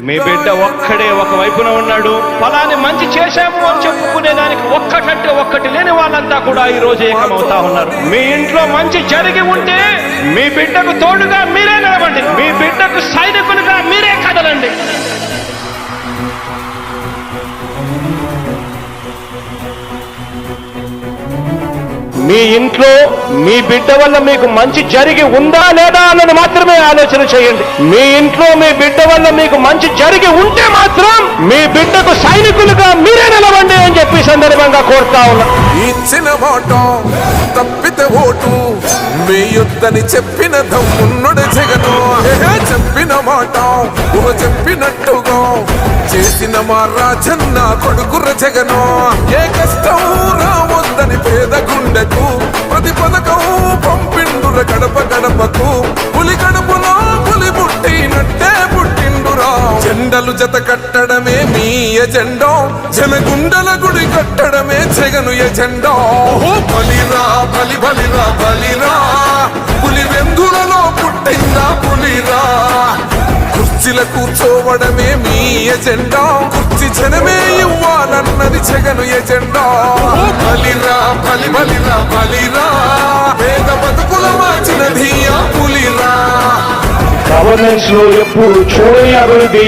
మీ బిడ్డ ఒక్కడే ఒక వైపున ఉన్నాడు. ఫలాన్ని మంచి చేశాము అని చెప్పుకునేదానికి ఒక్కటంటే ఒక్కటి లేని వాళ్ళంతా కూడా ఈ రోజు ఏకమవుతా ఉన్నారు. మీ ఇంట్లో మంచి జరిగి ఉంటే మీ బిడ్డకు తోడుగా మీరే నిలబండి. మీ బిడ్డకు సైనికులుగా మీరే కదలండి. మీ ఇంట్లో మీ బిడ్డ వల్ల మీకు మంచి జరిగి ఉందా లేదా అన్నది మాత్రమే ఆలోచన చేయండి. మీ ఇంట్లో మీ బిడ్డ వల్ల మీకు మంచి జరిగి ఉంటే మాత్రం మీ బిడ్డకు సైనికులుగా మీరే నిలవండి అని చెప్పి సందర్భంగా కోరుతా ఉన్నా. ఇచ్చిన మాట తప్పితే ఓటు వేయొద్దని చెప్పిన దమ్మున్నడు జగను. చెప్పిన మాట చెప్పినట్టుగా చేసిన మా రాజన్న కొడుకుర జగను. ఏ కష్టం రావద్దని పేద గుండెకు ప్రతి పథకం పంపిండుర గడప గడపకు. పులి గడపలో పులి పుట్టినట్టే పుట్టిండురా. జెండలు జత కట్టడమే మీ ఎజెండా, జనగుండల గుడి కట్టడమే జగను ఎజెండా. బలిరా బలి బలిరా బలిరా, పులి వెందులలో పుట్టిందా పులిరా. కుర్చీల కూర్చోవడమే మీ ఎజెండా, కుర్చీ జనమే ఇవ్వాలన్నది జగను ఎజెండా. బలిరా బలి బలిరా బలిరా, పేద బతుకుల మార్చినది ఆ పులిరా. గవర్నెన్స్ లో ఎప్పుడు చూడని అభివృద్ధి